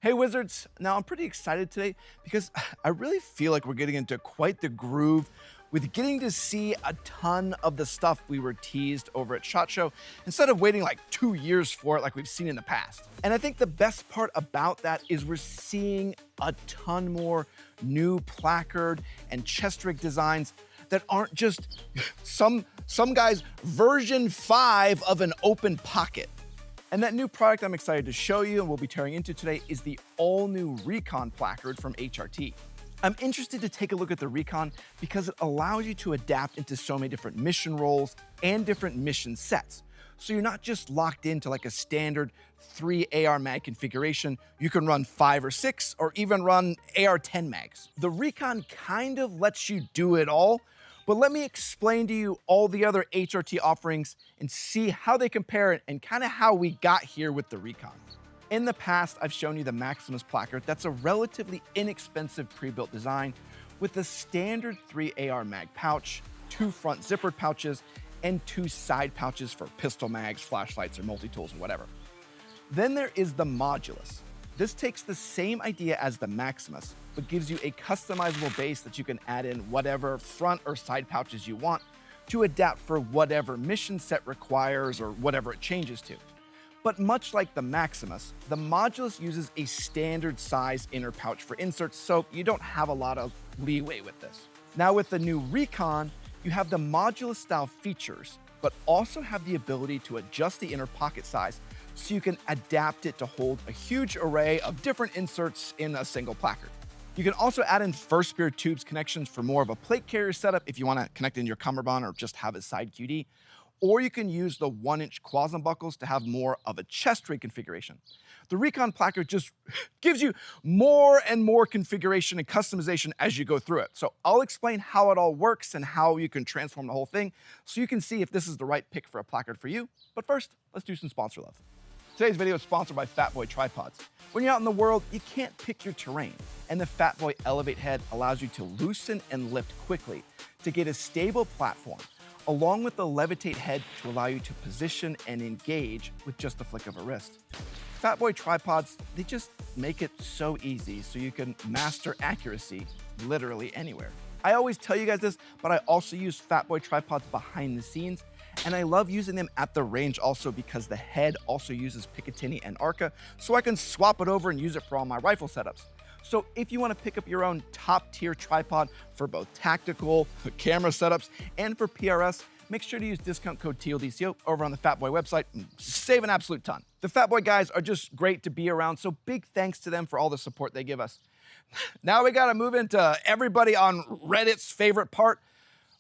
Hey Wizards, now I'm pretty excited today because I really feel like we're getting into quite the groove with getting to see a ton of the stuff we were teased over at SHOT Show instead of waiting like 2 years for it like we've seen in the past. And I think the best part about that is we're seeing a ton more new placard and chest rig designs that aren't just some guy's version 5 of an open pocket. And that new product I'm excited to show you and we'll be tearing into today is the all-new Recon placard from HRT. I'm interested to take a look at the Recon because it allows you to adapt into so many different mission roles and different mission sets. So you're not just locked into like a standard 3 AR mag configuration. You can run 5 or 6 or even run AR-10 mags. The Recon kind of lets you do it all, but let me explain to you all the other HRT offerings and see how they compare and kind of how we got here with the Recon. In the past, I've shown you the Maximus placard. That's a relatively inexpensive pre-built design with a standard 3 AR mag pouch, 2 front zippered pouches, and 2 side pouches for pistol mags, flashlights, or multi-tools, or whatever. Then there is the Modulus. This takes the same idea as the Maximus, but gives you a customizable base that you can add in whatever front or side pouches you want to adapt for whatever mission set requires or whatever it changes to. But much like the Maximus, the Modulus uses a standard size inner pouch for inserts, so you don't have a lot of leeway with this. Now with the new Recon, you have the Modulus style features, but also have the ability to adjust the inner pocket size so you can adapt it to hold a huge array of different inserts in a single placard. You can also add in first spear tubes connections for more of a plate carrier setup if you want to connect in your cummerbund or just have a side QD. Or you can use the 1-inch quasm buckles to have more of a chest rig configuration. The Recon placard just gives you more and more configuration and customization as you go through it. So I'll explain how it all works and how you can transform the whole thing so you can see if this is the right pick for a placard for you. But first, let's do some sponsor love. Today's video is sponsored by Fatboy Tripods. When you're out in the world, you can't pick your terrain, and the Fatboy Elevate Head allows you to loosen and lift quickly to get a stable platform, along with the Levitate Head to allow you to position and engage with just the flick of a wrist. Fatboy Tripods, they just make it so easy so you can master accuracy literally anywhere. I always tell you guys this, but I also use Fatboy Tripods behind the scenes, and I love using them at the range also because the head also uses Picatinny and Arca, so I can swap it over and use it for all my rifle setups. So if you want to pick up your own top tier tripod for both tactical, camera setups, and for PRS, make sure to use discount code TLDco over on the Fatboy website and save an absolute ton. The Fatboy guys are just great to be around, so big thanks to them for all the support they give us. Now we gotta move into everybody on Reddit's favorite part,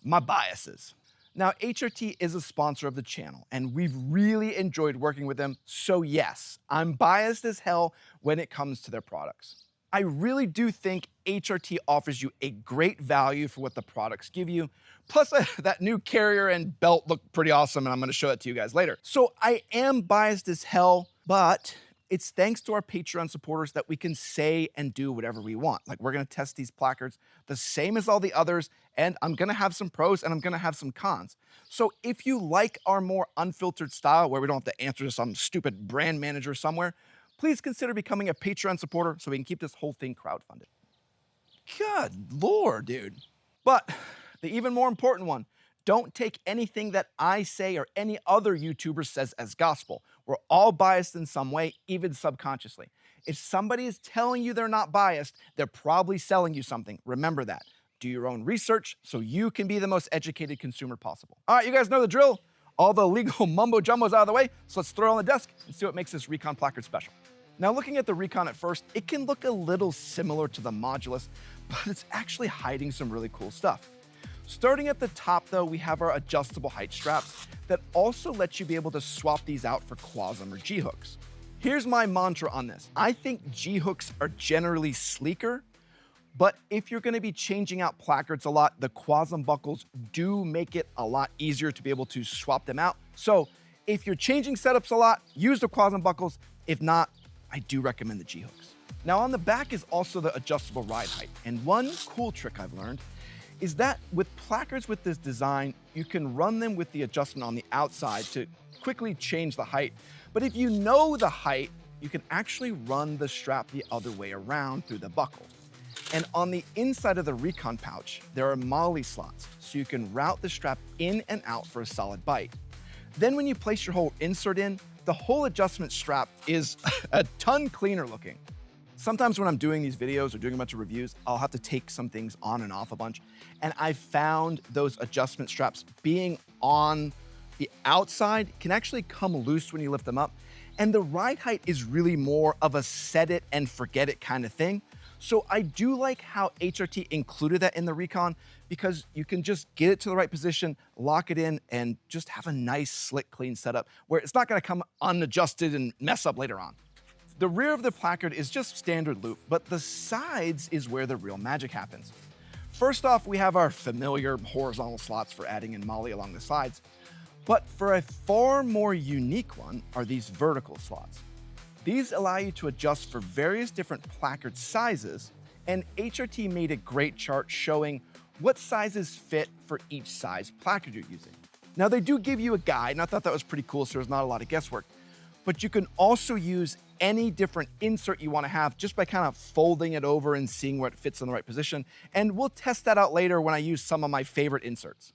my biases. Now, HRT is a sponsor of the channel, and we've really enjoyed working with them, so yes, I'm biased as hell when it comes to their products. I really do think HRT offers you a great value for what the products give you, plus that new carrier and belt look pretty awesome, and I'm gonna show it to you guys later. So I am biased as hell, but it's thanks to our Patreon supporters that we can say and do whatever we want. Like, we're gonna test these placards the same as all the others, and I'm gonna have some pros and I'm gonna have some cons. So if you like our more unfiltered style where we don't have to answer to some stupid brand manager somewhere, please consider becoming a Patreon supporter so we can keep this whole thing crowdfunded. Good Lord, dude. But the even more important one, don't take anything that I say or any other YouTuber says as gospel. We're all biased in some way, even subconsciously. If somebody is telling you they're not biased, they're probably selling you something. Remember that. Do your own research so you can be the most educated consumer possible. All right, you guys know the drill. All the legal mumbo jumbo's out of the way, so let's throw it on the desk and see what makes this Recon placard special. Now, looking at the Recon at first, it can look a little similar to the Modulus, but it's actually hiding some really cool stuff. Starting at the top though, we have our adjustable height straps that also let you be able to swap these out for quasm or G-hooks. Here's my mantra on this. I think G-hooks are generally sleeker, but if you're gonna be changing out placards a lot, the quasm buckles do make it a lot easier to be able to swap them out. So if you're changing setups a lot, use the quasm buckles. If not, I do recommend the G-hooks. Now on the back is also the adjustable ride height. And one cool trick I've learned is that with placards with this design, you can run them with the adjustment on the outside to quickly change the height. But if you know the height, you can actually run the strap the other way around through the buckle. And on the inside of the Recon pouch, there are MOLLE slots, so you can route the strap in and out for a solid bite. Then when you place your whole insert in, the whole adjustment strap is a ton cleaner looking. Sometimes when I'm doing these videos or doing a bunch of reviews, I'll have to take some things on and off a bunch. And I found those adjustment straps being on the outside can actually come loose when you lift them up. And the ride height is really more of a set it and forget it kind of thing. So I do like how HRT included that in the Recon because you can just get it to the right position, lock it in, and just have a nice, slick, clean setup where it's not gonna come unadjusted and mess up later on. The rear of the placard is just standard loop, but the sides is where the real magic happens. First off, we have our familiar horizontal slots for adding in MOLLE along the sides, but for a far more unique one are these vertical slots. These allow you to adjust for various different placard sizes, and HRT made a great chart showing what sizes fit for each size placard you're using. Now they do give you a guide, and I thought that was pretty cool, so there's not a lot of guesswork, but you can also use any different insert you want to have just by kind of folding it over and seeing where it fits in the right position, and we'll test that out later when I use some of my favorite inserts.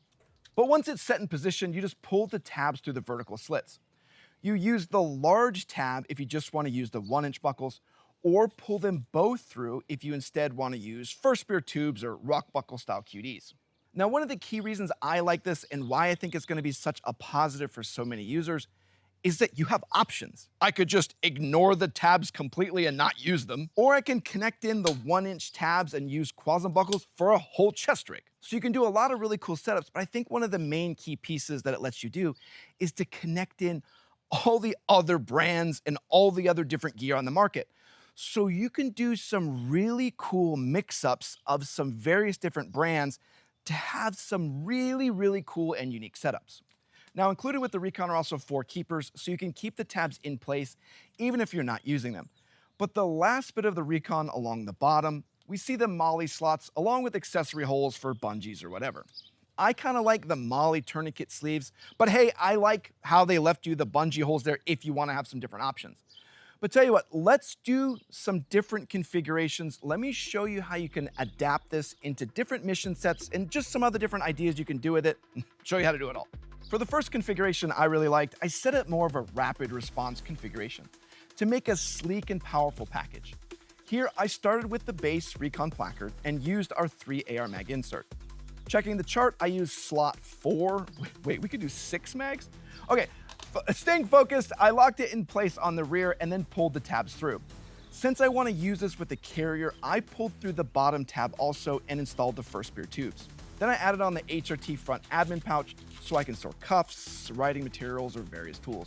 But once it's set in position, you just pull the tabs through the vertical slits. You use the large tab if you just want to use the 1-inch buckles, or pull them both through if you instead want to use first spear tubes or rock buckle style QDs. Now, one of the key reasons I like this and why I think it's going to be such a positive for so many users is that you have options. I could just ignore the tabs completely and not use them, or I can connect in the 1-inch tabs and use quasim buckles for a whole chest rig. So you can do a lot of really cool setups, but I think one of the main key pieces that it lets you do is to connect in all the other brands and all the other different gear on the market. So you can do some really cool mix-ups of some various different brands to have some really, really cool and unique setups. Now, included with the Recon are also 4 keepers, so you can keep the tabs in place even if you're not using them. But the last bit of the Recon along the bottom, we see the MOLLE slots along with accessory holes for bungees or whatever. I kind of like the MOLLE tourniquet sleeves, but hey, I like how they left you the bungee holes there if you want to have some different options. But tell you what, let's do some different configurations. Let me show you how you can adapt this into different mission sets and just some other different ideas you can do with it. Show you how to do it all. For the first configuration I really liked, I set it more of a rapid response configuration to make a sleek and powerful package. Here, I started with the base Recon placard and used our 3 AR mag insert. Checking the chart, I used slot 4. Wait, we could do 6 mags? Okay, staying focused, I locked it in place on the rear and then pulled the tabs through. Since I want to use this with the carrier, I pulled through the bottom tab also and installed the first spear tubes. Then I added on the HRT front admin pouch so I can store cuffs, writing materials, or various tools.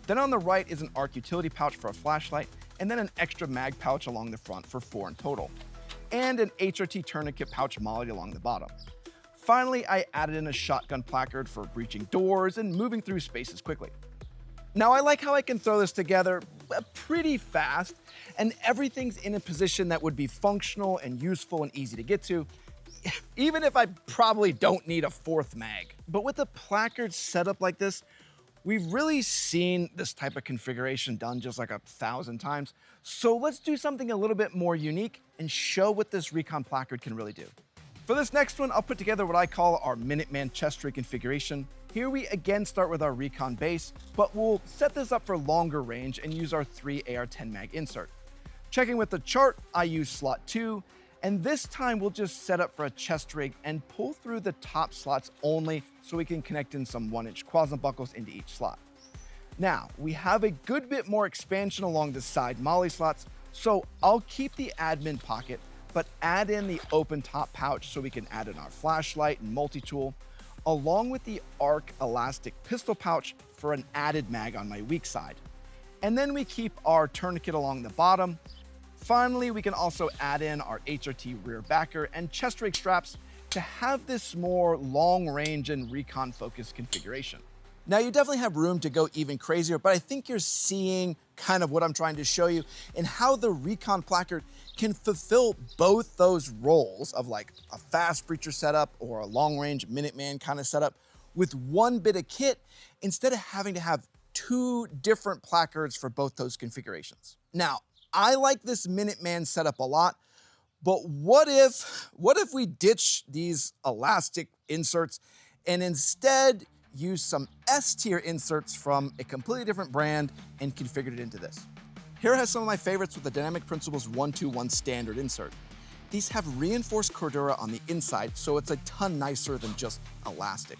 Then on the right is an ARC utility pouch for a flashlight, and then an extra mag pouch along the front for 4 in total, and an HRT tourniquet pouch MOLLE along the bottom. Finally, I added in a shotgun placard for breaching doors and moving through spaces quickly. Now, I like how I can throw this together pretty fast, and everything's in a position that would be functional and useful and easy to get to, even if I probably don't need a 4th mag. But with a placard set up like this, we've really seen this type of configuration done just like 1,000 times. So let's do something a little bit more unique and show what this Recon placard can really do. For this next one, I'll put together what I call our Minuteman chest rig configuration. Here we again start with our Recon base, but we'll set this up for longer range and use our 3 AR-10 mag insert. Checking with the chart, I use slot 2, and this time we'll just set up for a chest rig and pull through the top slots only so we can connect in some 1-inch quasim buckles into each slot. Now, we have a good bit more expansion along the side MOLLE slots, so I'll keep the admin pocket, but add in the open top pouch so we can add in our flashlight and multi-tool, along with the ARC elastic pistol pouch for an added mag on my weak side. And then we keep our tourniquet along the bottom. Finally, we can also add in our HRT rear backer and chest rig straps to have this more long range and recon focused configuration. Now, you definitely have room to go even crazier, but I think you're seeing kind of what I'm trying to show you and how the Recon placard can fulfill both those roles of like a fast breacher setup or a long range Minuteman kind of setup with one bit of kit instead of having to have 2 different placards for both those configurations. Now, I like this Minuteman setup a lot, but what if we ditch these elastic inserts and instead use some S-tier inserts from a completely different brand and configured it into this? Here has some of my favorites with the Dynamic Principles 121 standard insert. These have reinforced cordura on the inside, so it's a ton nicer than just elastic.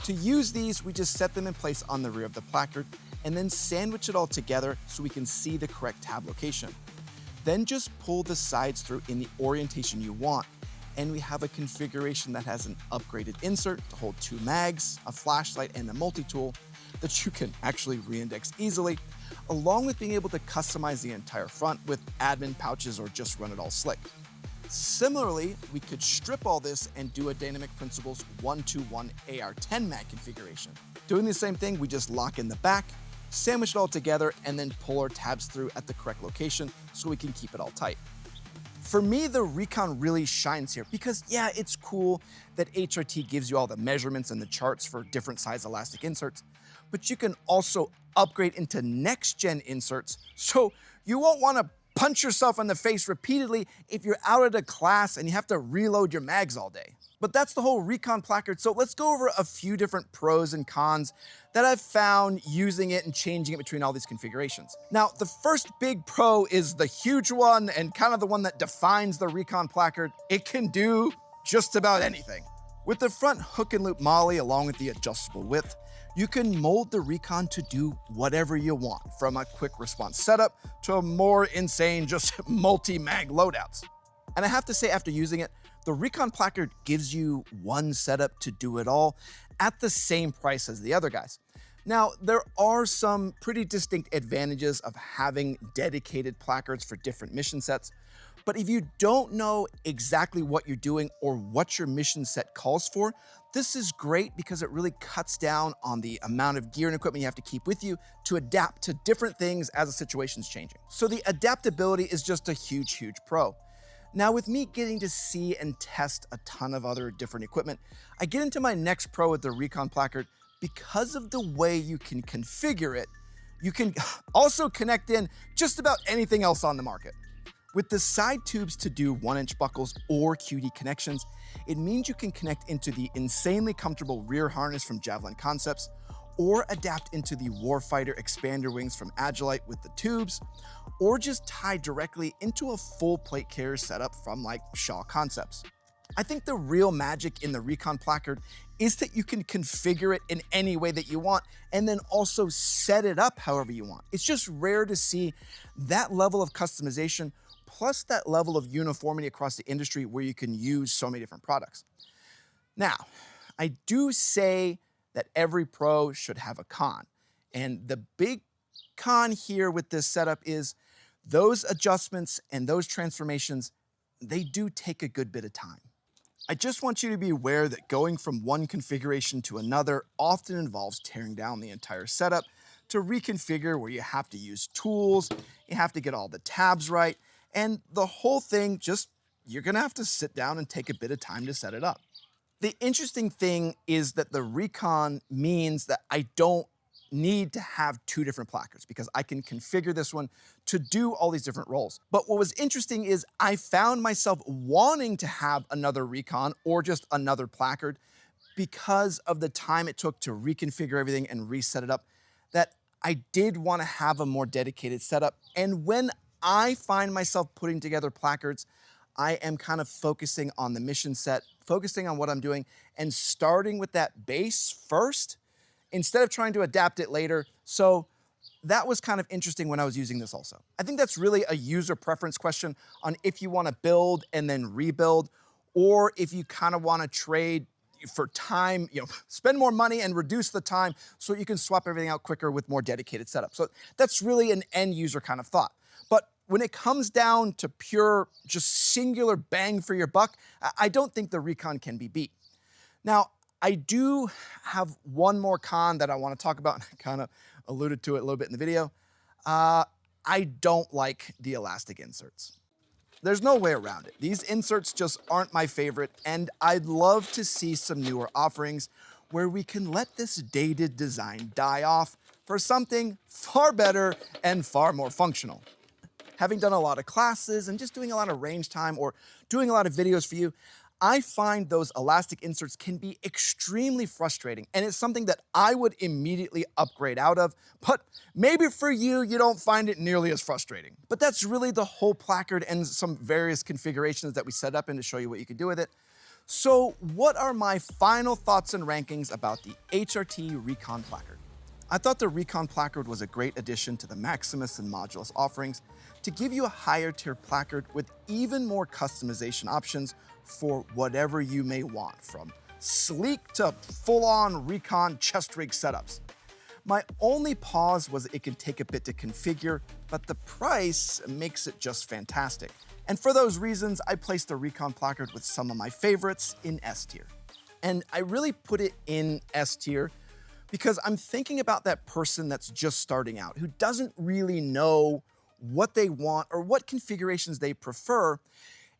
To use these, we just set them in place on the rear of the placard and then sandwich it all together so we can see the correct tab location. Then just pull the sides through in the orientation you want, and we have a configuration that has an upgraded insert to hold 2 mags, a flashlight, and a multi-tool that you can actually reindex easily, along with being able to customize the entire front with admin pouches or just run it all slick. Similarly, we could strip all this and do a Dynamic Principles 121 AR10 mag configuration. Doing the same thing, we just lock in the back, sandwich it all together, and then pull our tabs through at the correct location so we can keep it all tight. For me, the Recon really shines here because, yeah, it's cool that HRT gives you all the measurements and the charts for different size elastic inserts, but you can also upgrade into next-gen inserts, so you won't want to punch yourself in the face repeatedly if you're out at a class and you have to reload your mags all day. But that's the whole Recon placard, so let's go over a few different pros and cons that I've found using it and changing it between all these configurations. Now, the first big pro is the huge one and kind of the one that defines the Recon placard. It can do just about anything. With the front hook and loop MOLLE along with the adjustable width, you can mold the Recon to do whatever you want, from a quick response setup to a more insane just multi-mag loadouts. And I have to say, after using it, the Recon placard gives you one setup to do it all at the same price as the other guys. Now, there are some pretty distinct advantages of having dedicated placards for different mission sets, but if you don't know exactly what you're doing or what your mission set calls for, this is great because it really cuts down on the amount of gear and equipment you have to keep with you to adapt to different things as the situation's changing. So the adaptability is just a huge, huge pro. Now, with me getting to see and test a ton of other different equipment, I get into my next pro with the Recon placard. Because of the way you can configure it, you can also connect in just about anything else on the market. With the side tubes to do 1-inch buckles or QD connections, it means you can connect into the insanely comfortable rear harness from Javlin Concepts, or adapt into the Warfighter expander wings from Agilite with the tubes, or just tie directly into a full plate carrier setup from like Shaw Concepts. I think the real magic in the Recon placard is that you can configure it in any way that you want and then also set it up however you want. It's just rare to see that level of customization plus that level of uniformity across the industry where you can use so many different products. Now, I do say that every pro should have a con, and the big con here with this setup is those adjustments and those transformations, they do take a good bit of time. I just want you to be aware that going from one configuration to another often involves tearing down the entire setup to reconfigure, where you have to use tools, you have to get all the tabs right, and the whole thing just, you're gonna have to sit down and take a bit of time to set it up. The interesting thing is that the Recon means that I don't need to have 2 different placards because I can configure this one to do all these different roles. But what was interesting is I found myself wanting to have another Recon or just another placard because of the time it took to reconfigure everything and reset it up, that I did want to have a more dedicated setup. And when I find myself putting together placards, I am kind of focusing on the mission set, focusing on what I'm doing, and starting with that base first instead of trying to adapt it later. So that was kind of interesting when I was using this also. I think that's really a user preference question on if you want to build and then rebuild, or if you kind of want to trade for time, spend more money and reduce the time so you can swap everything out quicker with more dedicated setup. So that's really an end user kind of thought. But when it comes down to pure, just singular bang for your buck, I don't think the Recon can be beat. Now, I do have one more con that I want to talk about, and I kind of alluded to it a little bit in the video. I don't like the elastic inserts. There's no way around it. These inserts just aren't my favorite, and I'd love to see some newer offerings where we can let this dated design die off for something far better and far more functional. Having done a lot of classes and just doing a lot of range time or doing a lot of videos for you, I find those elastic inserts can be extremely frustrating, and it's something that I would immediately upgrade out of, but maybe for you, you don't find it nearly as frustrating. But that's really the whole placard and some various configurations that we set up and to show you what you can do with it. So what are my final thoughts and rankings about the HRT Recon Placard? I thought the Recon Placard was a great addition to the Maximus and Modulus offerings to give you a higher tier placard with even more customization options for whatever you may want, from sleek to full-on Recon chest rig setups. My only pause was it can take a bit to configure, but the price makes it just fantastic. And for those reasons, I placed the Recon Placard with some of my favorites in S tier. And I really put it in S tier because I'm thinking about that person that's just starting out, who doesn't really know what they want or what configurations they prefer.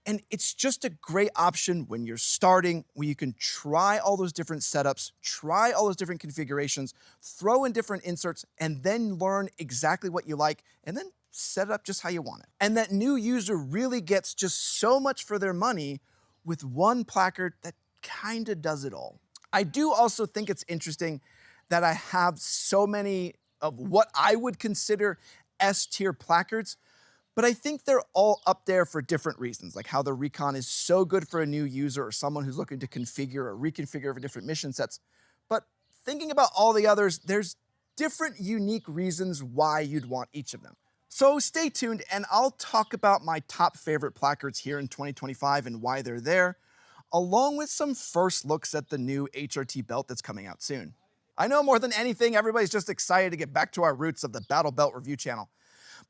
And it's just a great option when you're starting, where you can try all those different setups, try all those different configurations, throw in different inserts, and then learn exactly what you like, and then set it up just how you want it. And that new user really gets just so much for their money with one placard that kind of does it all. I do also think it's interesting that I have so many of what I would consider S-tier placards, but I think they're all up there for different reasons, like how the Recon is so good for a new user or someone who's looking to configure or reconfigure for different mission sets. But thinking about all the others, there's different unique reasons why you'd want each of them. So stay tuned and I'll talk about my top favorite placards here in 2025 and why they're there, along with some first looks at the new HRT belt that's coming out soon. I know more than anything, everybody's just excited to get back to our roots of the Battle Belt Review channel.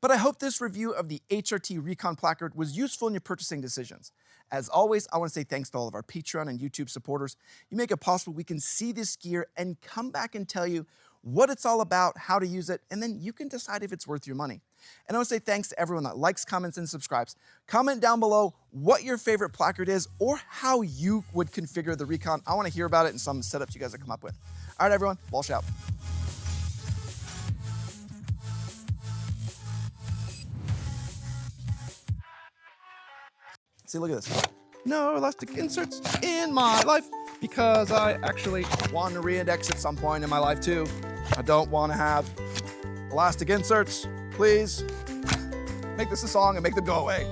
But I hope this review of the HRT Recon Placard was useful in your purchasing decisions. As always, I want to say thanks to all of our Patreon and YouTube supporters. You make it possible we can see this gear and come back and tell you what it's all about, how to use it, and then you can decide if it's worth your money. And I want to say thanks to everyone that likes, comments, and subscribes. Comment down below what your favorite placard is or how you would configure the Recon. I want to hear about it and some setups you guys have come up with. All right, everyone, Walsh out. See, look at this. No elastic inserts in my life because I actually want to reindex at some point in my life too. I don't want to have elastic inserts. Please make this a song and make them go away.